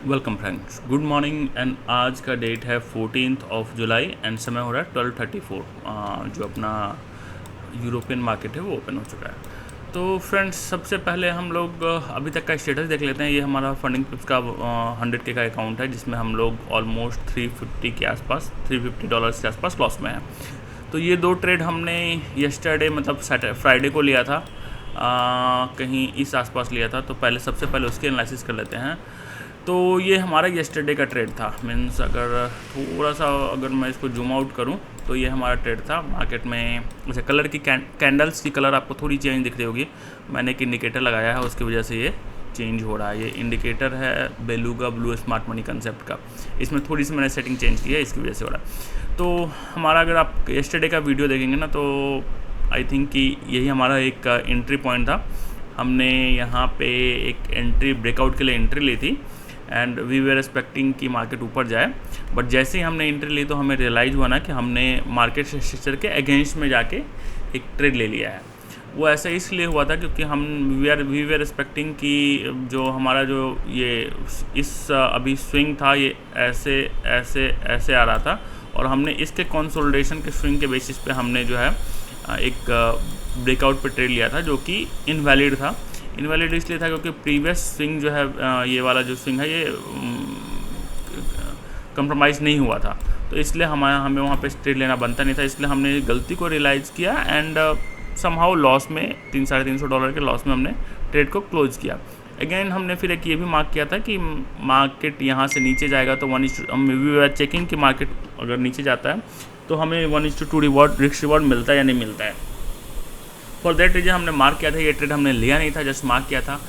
Welcome friends, good morning. And आज का date है 14th ऑफ जुलाई एंड समय हो रहा है 12:34। जो अपना यूरोपियन मार्केट है वो ओपन हो चुका है। तो फ्रेंड्स, सबसे पहले हम लोग अभी तक का स्टेटस देख लेते हैं। ये हमारा फंडिंग पिप्स का 100K का अकाउंट है, जिसमें हम लोग ऑलमोस्ट 350 के आसपास, $350 के आसपास लॉस में है। तो ये दो ट्रेड हमने यस्टरडे मतलब फ्राइडे को लिया था, कहीं इस आसपास लिया था। तो सबसे पहले उसकी एनालिसिस कर लेते हैं। तो ये हमारा येस्टरडे का ट्रेड था। मीन्स अगर थोड़ा सा अगर मैं इसको जूम आउट करूं तो ये हमारा ट्रेड था मार्केट में। जैसे कलर की कैंडल्स की कलर आपको थोड़ी चेंज दिख रही होगी। मैंने एक इंडिकेटर लगाया है, उसकी वजह से ये चेंज हो रहा है। ये इंडिकेटर है beluga blue smart money concept का। इसमें थोड़ी सी मैंने सेटिंग चेंज की है, इसकी वजह से हो रहा है। तो हमारा अगर आप येस्टरडे का वीडियो देखेंगे ना, तो आई थिंक कि यही हमारा एक एंट्री पॉइंट था। हमने यहाँ पे एक एंट्री ब्रेकआउट के लिए एंट्री ली थी एंड वी वर एक्सपेक्टिंग कि मार्केट ऊपर जाए। बट जैसे ही हमने एंट्री ली तो हमें रियलाइज़ हुआ ना कि हमने मार्केट स्ट्रक्चर के अगेंस्ट में जाके एक ट्रेड ले लिया है। वो ऐसा इसलिए हुआ था क्योंकि वी वर एक्सपेक्टिंग कि जो हमारा जो ये इस अभी स्विंग था, ये ऐसे ऐसे ऐसे आ रहा था और हमने इसके कंसोलिडेशन के स्विंग के बेसिस पे हमने जो है एक ब्रेकआउट पे ट्रेड लिया था, जो कि इनवैलिड था। इनवैलिड इसलिए था क्योंकि प्रीवियस स्विंग जो है, ये वाला जो स्विंग है, ये कंप्रोमाइज़ नहीं हुआ था। तो इसलिए हमें वहाँ पे ट्रेड लेना बनता नहीं था। इसलिए हमने गलती को रियलाइज़ किया एंड समहाउ लॉस में $300-350 के लॉस में हमने ट्रेड को क्लोज किया। अगेन हमने फिर एक ये भी मार्क किया था कि मार्केट यहाँ से नीचे जाएगा तो वी आर चेकिंग कि मार्केट अगर नीचे जाता है तो हमें 1:2 रिस्क रिवॉर्ड मिलता है या नहीं मिलता है। फॉर दैट रीजन हमने मार्क किया था। ये ट्रेड हमने लिया नहीं था, जस्ट मार्क किया था।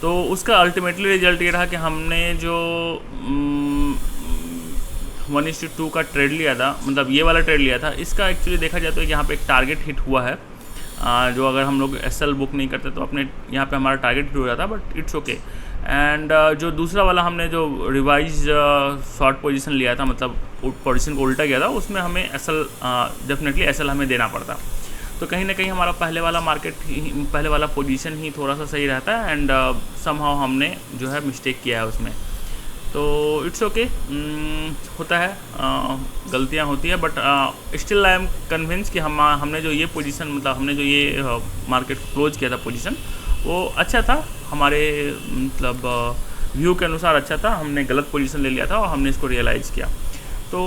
तो उसका अल्टीमेटली रिजल्ट ये रहा कि हमने जो 1:2 का ट्रेड लिया था, मतलब ये वाला ट्रेड लिया था, इसका एक्चुअली देखा जाए तो यहाँ पे एक टारगेट हिट हुआ है। जो अगर हम लोग SL बुक नहीं करते तो अपने यहाँ पे हमारा टारगेट हिट हो जाता, बट इट्स ओके। एंड जो दूसरा वाला हमने जो रिवाइज शॉर्ट पोजीशन लिया था, मतलब पोजीशन को उल्टा किया था, उसमें हमें SL डेफिनेटली SL हमें देना पड़ता। तो कहीं ना कहीं हमारा पहले वाला पोजीशन ही थोड़ा सा सही रहता है एंड समहाउ हमने जो है मिस्टेक किया है उसमें। तो इट्स ओके, होता है, गलतियां होती है। But still I am convince कि हमने जो ये पोजीशन, मतलब हमने जो ये मार्केट क्लोज किया था पोजीशन, वो अच्छा था हमारे मतलब व्यू के अनुसार अच्छा था। हमने गलत पोजीशन ले लिया था और हमने इसको रियलाइज़ किया। तो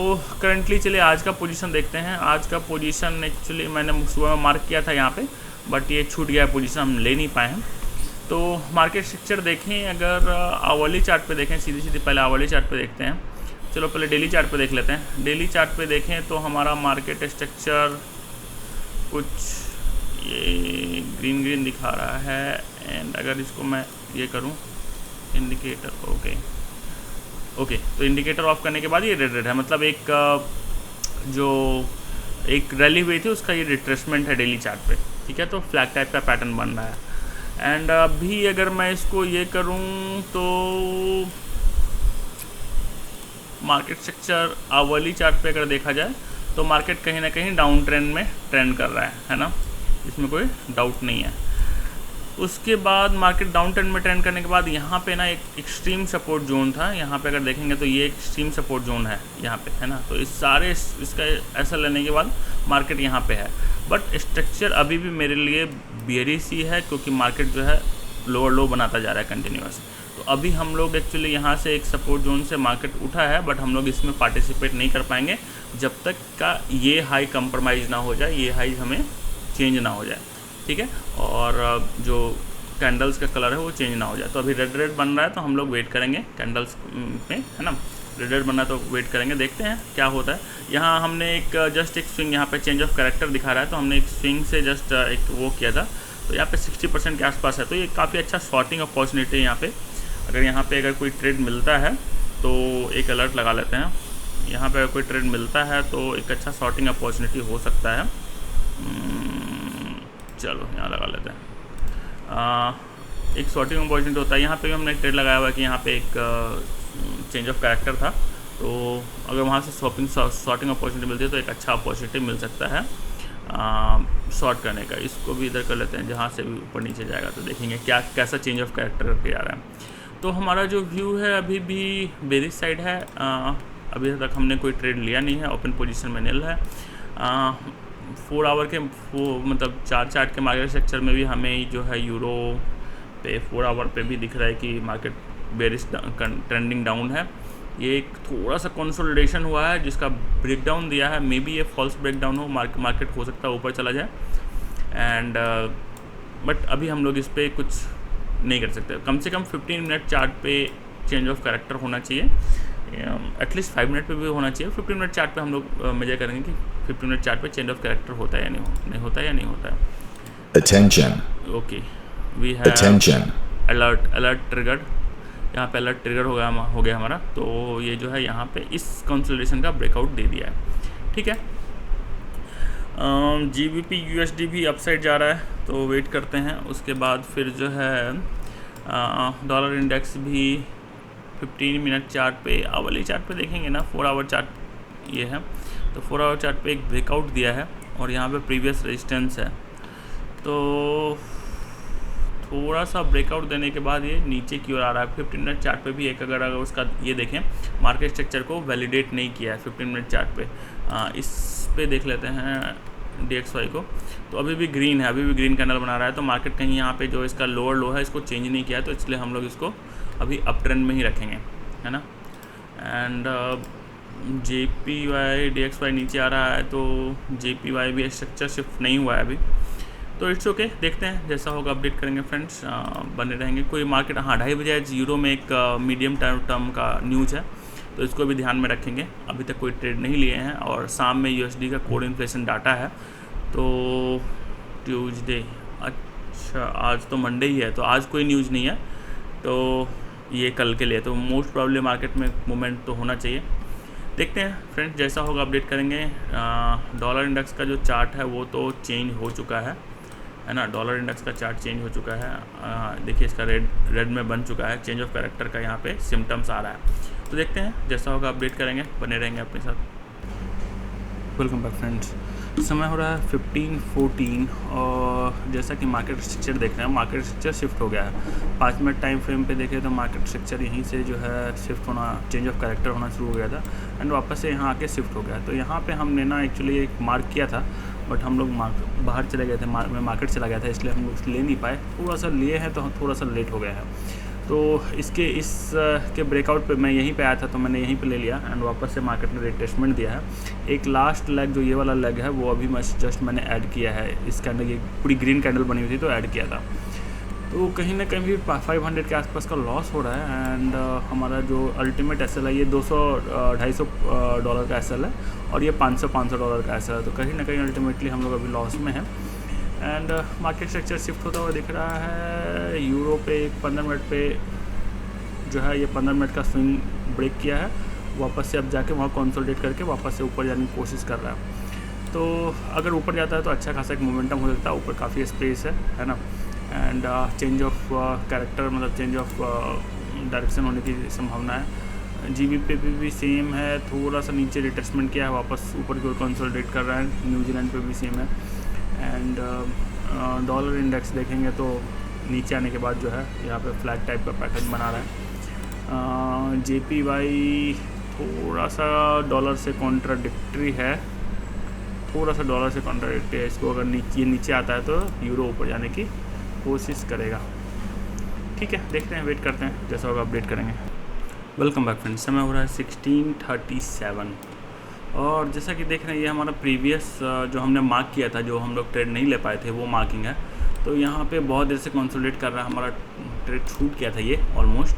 करंटली चलिए आज का पोजीशन देखते हैं। आज का पोजीशन एक्चुअली मैंने सुबह में मार्क किया था यहाँ पे, बट ये छूट गया पोजीशन, हम ले नहीं पाए हैं। तो मार्केट स्ट्रक्चर देखें, अगर आवली चार्ट पे देखें, सीधी पहले आवली चार्ट पे देखते हैं। चलो पहले डेली चार्ट पे देख लेते हैं। डेली चार्ट पे देखें तो हमारा मार्केट स्ट्रक्चर कुछ ये ग्रीन दिखा रहा है। एंड अगर इसको मैं ये करूँ इंडिकेटर, ओके, तो इंडिकेटर ऑफ करने के बाद ये रेड है, मतलब जो एक रैली हुई थी उसका ये रिट्रेसमेंट है डेली चार्ट पे। ठीक है, तो फ्लैग टाइप का पैटर्न बन रहा है। एंड अभी अगर मैं इसको ये करूं तो मार्केट स्ट्रक्चर आवली चार्ट पे अगर देखा जाए तो मार्केट कहीं ना कहीं डाउन ट्रेंड में ट्रेंड कर रहा है ना, इसमें कोई डाउट नहीं है। उसके बाद मार्केट डाउन ट्रेंड में ट्रेंड करने के बाद यहाँ पे ना एक एक्सट्रीम सपोर्ट जोन था। यहाँ पे अगर देखेंगे तो ये एक्सट्रीम सपोर्ट जोन है यहाँ पे, है ना। तो इसका ऐसा लेने के बाद मार्केट यहाँ पे है, बट स्ट्रक्चर अभी भी मेरे लिए बेयरिश ही है, क्योंकि मार्केट जो है लोअर लो बनाता जा रहा है कंटिन्यूअस। तो अभी हम लोग एक्चुअली यहाँ से एक सपोर्ट जोन से मार्केट उठा है, बट हम लोग इसमें पार्टिसिपेट नहीं कर पाएंगे जब तक का ये हाई कंप्रोमाइज़ ना हो जाए, ये हाई हमें चेंज ना हो जाए। ठीक है, और जो कैंडल्स का कलर है वो चेंज ना हो जाए। तो अभी रेड बन रहा है, तो हम लोग वेट करेंगे कैंडल्स में, है ना। रेड बन रहा है तो वेट करेंगे, देखते हैं क्या होता है। यहाँ हमने एक जस्ट एक स्विंग, यहाँ पे चेंज ऑफ कैरेक्टर दिखा रहा है, तो हमने एक स्विंग से जस्ट एक वो किया था। तो यहाँ पे 60% के आसपास है, तो ये काफ़ी अच्छा शॉर्टिंग अपॉर्चुनिटी है यहाँ पे। अगर कोई ट्रेड मिलता है तो एक अलर्ट लगा लेते हैं। यहाँ पे अगर कोई ट्रेड मिलता है तो एक अच्छा शॉर्टिंग अपॉर्चुनिटी हो सकता है। चलो यहाँ लगा लेते हैं। एक शॉर्टिंग अपॉर्चुनिटी होता है। यहाँ पे भी हमने एक ट्रेड लगाया हुआ है कि यहाँ पे एक चेंज ऑफ कैरेक्टर था, तो अगर वहाँ से शॉर्टिंग अपॉर्चुनिटी मिलती है तो एक अच्छा अपॉर्चुनिटी मिल सकता है शॉर्ट करने का। इसको भी इधर कर लेते हैं, जहाँ से भी ऊपर नीचे जाएगा तो देखेंगे कैसा चेंज ऑफ कैरेक्टर करके जा रहा है। तो हमारा जो व्यू है अभी भी बेरिश साइड है। अभी तक हमने कोई ट्रेड लिया नहीं है, ओपन पोजीशन में नील है। 4 आवर के मतलब 4 चार्ट के मार्केट स्ट्रक्चर में भी हमें जो है यूरो पे 4 आवर पे भी दिख रहा है कि मार्केट बेरिश ट्रेंडिंग डाउन है। ये एक थोड़ा सा कंसोलिडेशन हुआ है जिसका ब्रेकडाउन दिया है, मे बी ये फॉल्स ब्रेकडाउन हो, मार्केट हो सकता है ऊपर चला जाए एंड बट अभी हम लोग इस पर कुछ नहीं कर सकते। कम से कम 15 मिनट चार्ट पे चेंज ऑफ कैरेक्टर होना चाहिए, एटलीस्ट 5 मिनट पे भी होना चाहिए। 15 मिनट चार्ट पे हम लोग मेजर करेंगे कि 15 मिनट चार्ट पे चेंज ऑफ कैरेक्टर होता है या नहीं होता है या नहीं होता है। Attention. Okay, we have Attention. Alert triggered. यहाँ पे अलर्ट ट्रिगर हो गया हमारा। तो ये जो है यहाँ पे इस कंसोलिडेशन का ब्रेकआउट दे दिया है, ठीक है। GBP USD भी अपसाइड जा रहा है, तो वेट करते हैं। उसके बाद फिर जो है डॉलर इंडेक्स भी 15 मिनट चार्ट पे, आवली चार्ट पे देखेंगे ना, 4 आवर चार्ट ये है, तो 4 आवर चार्ट पे एक ब्रेकआउट दिया है और यहाँ पे प्रीवियस रेजिस्टेंस है। तो थोड़ा सा ब्रेकआउट देने के बाद ये नीचे की ओर आ रहा है। 15 मिनट चार्ट पे भी एक अगर उसका ये देखें, मार्केट स्ट्रक्चर को वैलिडेट नहीं किया है 15 मिनट चार्ट पे। इस पे देख लेते हैं DXY को, तो अभी भी ग्रीन है, अभी भी ग्रीन कैंडल बना रहा है। तो मार्केट कहीं यहाँ पे जो इसका लोअर लो है इसको चेंज नहीं किया है, तो इसलिए हम लोग इसको अभी अप ट्रेंड में ही रखेंगे, है ना। एंड JPY DXY नीचे आ रहा है, तो JPY भी स्ट्रक्चर शिफ्ट नहीं हुआ है अभी, तो इट्स ओके। देखते हैं जैसा होगा अपडेट करेंगे फ्रेंड्स, बने रहेंगे। कोई मार्केट, हाँ 2:30 बजे आज यूरो में एक मीडियम टर्म का न्यूज़ है, तो इसको भी ध्यान में रखेंगे। अभी तक कोई ट्रेड नहीं लिए हैं। और शाम में USD का कोर इन्फ्लेशन डाटा है, तो ट्यूसडे, अच्छा आज तो मंडे ही है, तो आज कोई न्यूज़ नहीं है, तो ये कल के लिए, तो मोस्ट प्रॉब्ली मार्केट में मूवमेंट तो होना चाहिए। देखते हैं फ्रेंड्स, जैसा होगा अपडेट करेंगे। डॉलर इंडेक्स का जो चार्ट है वो तो चेंज हो चुका है ना। डॉलर इंडेक्स का चार्ट चेंज हो चुका है, देखिए इसका रेड में बन चुका है, चेंज ऑफ कैरेक्टर का यहाँ पे सिम्टम्स आ रहा है। तो देखते हैं जैसा होगा अपडेट करेंगे, बने रहेंगे अपने साथ। वेलकम बैक फ्रेंड्स, समय हो रहा है 15:14 और जैसा कि मार्केट स्ट्रक्चर देख रहे हैं, मार्केट स्ट्रक्चर शिफ्ट हो गया है। 5 मिनट टाइम फ्रेम पे देखें तो मार्केट स्ट्रक्चर यहीं से जो है शिफ्ट होना, चेंज ऑफ कैरेक्टर होना शुरू हो गया था एंड वापस से यहाँ आके शिफ्ट हो गया। तो यहाँ पे हमने ना एक्चुअली एक मार्क किया था, बट हम लोग बाहर चले गए थे, मैं मार्केट चला गया था, इसलिए हम लोग ले नहीं पाए। थोड़ा सा लिए हैं तो थोड़ा सा लेट हो गया है। तो इसके ब्रेकआउट पे मैं यहीं पे आया था, तो मैंने यहीं पे ले लिया एंड वापस से मार्केट ने रिट्रेसमेंट दिया है। एक लास्ट लेग जो ये वाला लेग है वो अभी मैंने ऐड किया है। इस कैंडल, ये पूरी ग्रीन कैंडल बनी हुई थी तो ऐड किया था। तो कहीं ना कहीं 500 के आसपास का लॉस हो रहा है एंड हमारा जो अल्टीमेट एसएल है ये 200-250 डॉलर का एसएल है और ये 500 डॉलर का एसएल है। तो कहीं ना कहीं अल्टीमेटली हम लोग अभी लॉस में हैं एंड मार्केट स्ट्रक्चर शिफ्ट होता हुआ दिख रहा है। यूरो पे 15 मिनट पे जो है ये 15 मिनट का स्विंग ब्रेक किया है, वापस से अब जाके वहाँ कंसोलिडेट करके वापस से ऊपर जाने की कोशिश कर रहा है। तो अगर ऊपर जाता है तो अच्छा खासा एक मोमेंटम हो सकता है, ऊपर काफ़ी स्पेस है ना। एंड चेंज ऑफ कैरेक्टर, मतलब चेंज ऑफ डायरेक्शन होने की संभावना है। GBP पे भी सेम है, थोड़ा सा नीचे रिट्रेसमेंट किया है, वापस ऊपर की ओर कंसोलिडेट कर रहा है। न्यूजीलैंड पे भी सेम है एंड डॉलर इंडेक्स देखेंगे तो नीचे आने के बाद जो है यहाँ पे फ्लैग टाइप का पैटर्न बना रहा है। JPY थोड़ा सा डॉलर से कॉन्ट्राडिक्टरी है, थोड़ा सा डॉलर से कॉन्ट्राडिक्टरी है। इसको अगर नीचे आता है तो यूरो ऊपर जाने की कोशिश करेगा। ठीक है, देखते हैं, वेट करते हैं, जैसा होगा अपडेट करेंगे। वेलकम बैक फ्रेंड्स, समय हो रहा है 16:37 और जैसा कि देख रहे हैं ये हमारा प्रीवियस जो हमने मार्क किया था, जो हम लोग ट्रेड नहीं ले पाए थे, वो मार्किंग है। तो यहाँ पे बहुत देर से कंसोलिडेट कर रहा है, हमारा ट्रेड छूट किया था ये ऑलमोस्ट,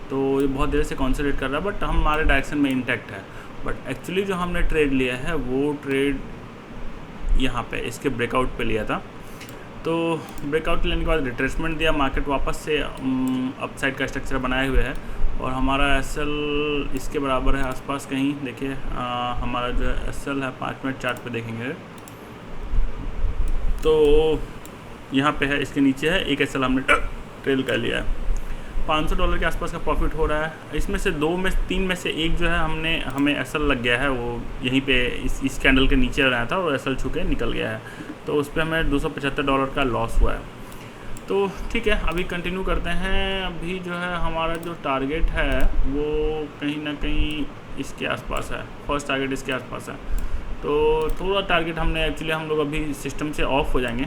तो ये बहुत देर से कंसोलिडेट कर रहा है, बट हमारे डायरेक्शन में इंटैक्ट है। बट एक्चुअली जो हमने ट्रेड लिया है वो ट्रेड यहाँ पे इसके ब्रेकआउट पे लिया था। तो ब्रेकआउट लेने के बाद रिट्रेसमेंट दिया, मार्केट वापस से अपसाइड का स्ट्रक्चर बनाए हुए है और हमारा एसएल इसके बराबर है आसपास कहीं। देखिए हमारा जो एसएल है 5 मिनट चार्ट पे देखेंगे तो यहाँ पे है, इसके नीचे है एक एसएल हमने ट्रेल कर लिया है। $500 के आसपास का प्रॉफिट हो रहा है। इसमें से 3 में से एक जो है हमें एसएल लग गया है, वो यहीं पे इस कैंडल के नीचे रहा था और एसएल छू के निकल गया है, तो उस पर हमें $275 का लॉस हुआ है। तो ठीक है, अभी कंटिन्यू करते हैं। अभी जो है हमारा जो टारगेट है वो कहीं ना कहीं इसके आसपास है, फर्स्ट टारगेट इसके आसपास है। तो थोड़ा टारगेट हमने एक्चुअली, हम लोग अभी सिस्टम से ऑफ हो जाएंगे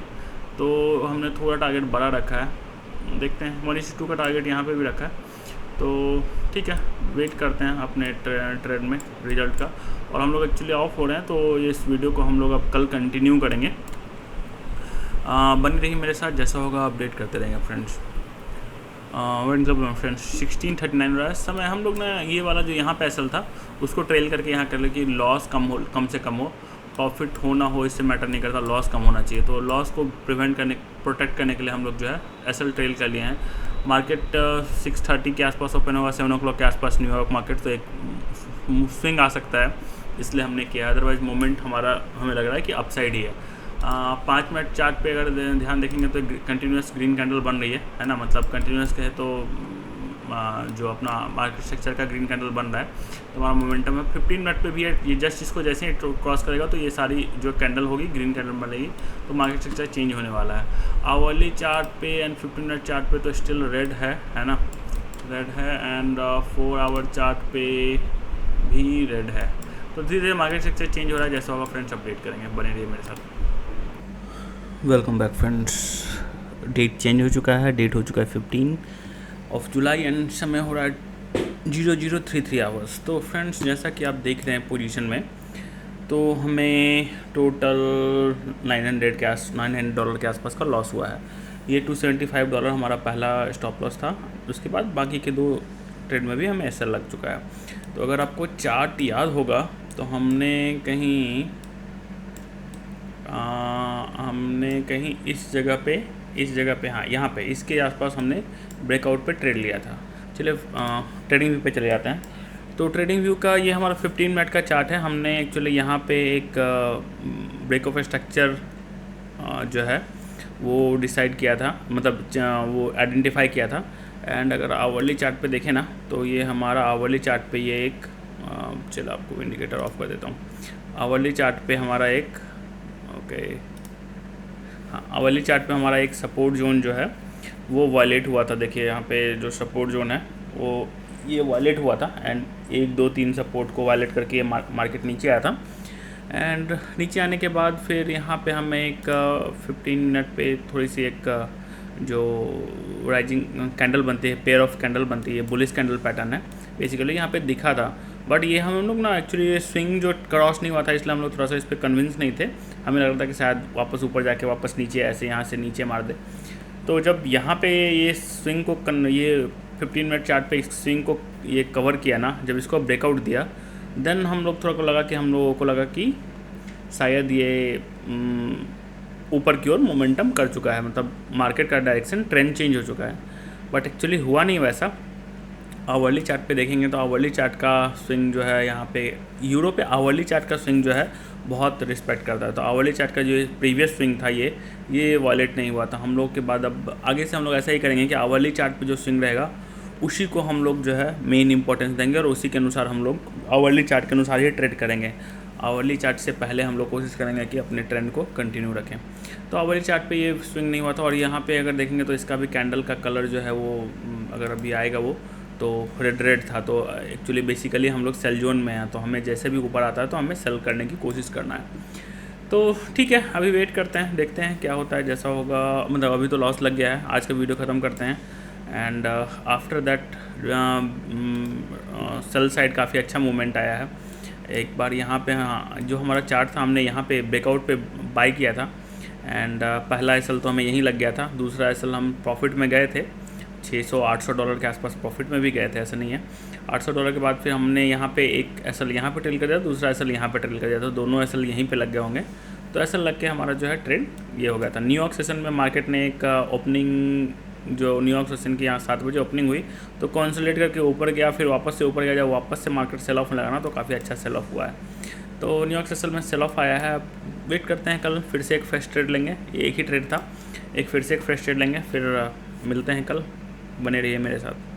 तो हमने थोड़ा टारगेट बड़ा रखा है। देखते हैं 1:2 का टारगेट यहाँ पे भी रखा है। तो ठीक है, वेट करते हैं अपने ट्रेड में रिजल्ट का। और हम लोग एक्चुअली ऑफ हो रहे हैं तो इस वीडियो को हम लोग अब कल कंटिन्यू करेंगे। बनी रही मेरे साथ, जैसा होगा अपडेट करते रहेंगे फ्रेंड्स। मतलब फ्रेंड्स 16:39 हो रहा है समय। हम लोग ने ये वाला जो यहाँ पे एसएल था उसको ट्रेल करके यहाँ कर ले कि लॉस कम से कम हो, प्रॉफिट हो ना हो इससे मैटर नहीं करता, लॉस कम होना चाहिए। तो लॉस को प्रोटेक्ट करने के लिए हम लोग जो है एसएल ट्रेल कर लिए हैं। मार्केट 6:30 के आसपास ओपन होगा, 7 o'clock के आसपास न्यूयॉर्क मार्केट, तो एक स्विंग आ सकता है, इसलिए हमने किया। अदरवाइज मोमेंट हमारा हमें लग रहा है कि अपसाइड ही है। 5 मिनट चार्ट पे अगर ध्यान देखेंगे तो कंटिन्यूस ग्रीन कैंडल बन रही है ना। मतलब कंटिन्यूस कहे तो जो अपना मार्केट स्ट्रक्चर का ग्रीन कैंडल बन रहा है तो हमारा मोमेंटम है। 15 मिनट पे भी है, ये जस्ट इसको जैसे ही क्रॉस करेगा तो ये सारी जो कैंडल होगी ग्रीन कैंडल बनेगी, तो मार्केट स्ट्रक्चर चेंज होने वाला है। आवरली चार्ट पे एंड 15 मिनट चार्ट पे तो स्टिल रेड है ना, रेड है। एंड 4 आवर चार्ट पे भी रेड है। तो धीरे धीरे मार्केट स्ट्रक्चर चेंज हो रहा है, जैसा होगा फ्रेंड्स अपडेट करेंगे, बने रहिए मेरे साथ। Welcome back friends. Date change हो चुका है, डेट हो चुका है 15 जुलाई एंड समय हो रहा है 0033 आवर्स। तो फ्रेंड्स जैसा कि आप देख रहे हैं पोजीशन में, तो हमें टोटल $900 के आसपास का लॉस हुआ है। ये $275 हमारा पहला स्टॉप लॉस था, उसके बाद बाकी के 2 ट्रेड में भी हमें एसएल लग चुका है। तो अगर आपको चार्ट याद होगा तो हमने कहीं इस जगह पे हाँ यहाँ पे इसके आसपास हमने ब्रेकआउट पे ट्रेड लिया था। चलिए ट्रेडिंग व्यू पे चले जाते हैं। तो ट्रेडिंग व्यू का ये हमारा 15 मिनट का चार्ट है। हमने एक्चुअली यहाँ पे एक ब्रेक ऑफ स्ट्रक्चर जो है वो डिसाइड किया था, मतलब वो आइडेंटिफाई किया था। एंड अगर आवरली चार्ट पे देखें ना तो ये हमारा आवरली चार्ट पे ये एक चलो आपको इंडिकेटर ऑफ कर देता हूँ। आवरली चार्ट पे हमारा एक आवरली चार्ट पे हमारा एक सपोर्ट जोन जो है वो वायलेट हुआ था। देखिए यहाँ पे जो सपोर्ट जोन है वो ये वायलेट हुआ था एंड 1 2 3 सपोर्ट को वायलेट करके ये मार्केट नीचे आया था। एंड नीचे आने के बाद फिर यहाँ पे हमें एक 15 मिनट पे थोड़ी सी एक जो राइजिंग कैंडल बनती है, पेयर ऑफ कैंडल बनती है, बुलिश कैंडल पैटर्न है बेसिकली यहाँ पे दिखा था। बट ये हम लोग ना एक्चुअली स्विंग जो क्रॉस नहीं हुआ था, इसलिए हम लोग थोड़ा सा इस पर कन्विंस नहीं थे। हमें लग रहा था कि शायद वापस ऊपर जाके वापस नीचे ऐसे यहाँ से नीचे मार दे। तो जब यहाँ पे ये स्विंग को ये 15 मिनट चार्ट पे इस स्विंग को ये कवर किया ना, जब इसको ब्रेकआउट दिया, देन हम लोग थोड़ा को लगा कि हम लोगों को लगा कि शायद ये ऊपर की ओर मोमेंटम कर चुका है, मतलब मार्केट का डायरेक्शन ट्रेंड चेंज हो चुका है। बट एक्चुअली हुआ नहीं वैसा। आवरली चार्ट पे देखेंगे तो आवरली चार्ट का स्विंग जो है यहाँ पे यूरो पे आवरली चार्ट का स्विंग जो है बहुत रिस्पेक्ट करता है। तो आवरली चार्ट का जो प्रीवियस स्विंग था ये वायलेट नहीं हुआ था। हम लोग के बाद अब आगे से हम लोग ऐसा ही करेंगे कि आवरली चार्ट पे जो स्विंग रहेगा उसी को हम लोग जो है मेन इंपॉर्टेंस देंगे और उसी के अनुसार हम लोग आवरली चार्ट के अनुसार ही ट्रेड करेंगे। आवरली चार्ट से पहले हम लोग कोशिश करेंगे कि अपने ट्रेंड को कंटिन्यू रखें। तो आवरली चार्ट पे ये स्विंग नहीं हुआ था। और यहाँ पे अगर देखेंगे तो इसका भी कैंडल का कलर जो है वो अगर अभी आएगा वो तो रेड था। तो एक्चुअली बेसिकली हम लोग सेल जोन में हैं, तो हमें जैसे भी ऊपर आता है तो हमें सेल करने की कोशिश करना है। तो ठीक है, अभी वेट करते हैं, देखते हैं क्या होता है, जैसा होगा। मतलब अभी तो लॉस लग गया है, आज का वीडियो ख़त्म करते हैं। And after that sell side काफ़ी अच्छा मूवमेंट आया है। एक बार यहाँ पे जो हमारा चार्ट था हमने यहाँ पे ब्रेकआउट पे बाई किया था। एंड पहला एसएल तो हमें यहीं लग गया था, दूसरा एसएल हम प्रॉफिट में गए थे, $600-800 के आसपास प्रॉफिट में भी गए थे, ऐसा नहीं है। $800 के बाद फिर हमने यहाँ पे एक एसएल यहाँ पे ट्रेल कर दिया, दूसरा एसएल यहाँ पे ट्रेल कर दिया, तो दोनों एसएल यहीं पे लग गए होंगे। तो एसएल लग के हमारा जो है ट्रेड ये हो गया था। न्यूयॉर्क सेशन में मार्केट ने एक ओपनिंग, जो न्यूयॉर्क सेशन की यहाँ 7 बजे ओपनिंग हुई तो कंसोलिडेट करके ऊपर गया, फिर वापस से ऊपर गया। जब वापस से मार्केट सेल ऑफ लगाना तो काफ़ी अच्छा सेल ऑफ हुआ है। तो न्यूयॉर्क सेशन में सेल ऑफ आया है। वेट करते हैं, कल फिर से एक फ्रेश ट्रेड लेंगे। एक ही ट्रेड था, फिर से एक फ्रेश ट्रेड लेंगे, फिर मिलते हैं कल। बने रहिए मेरे साथ।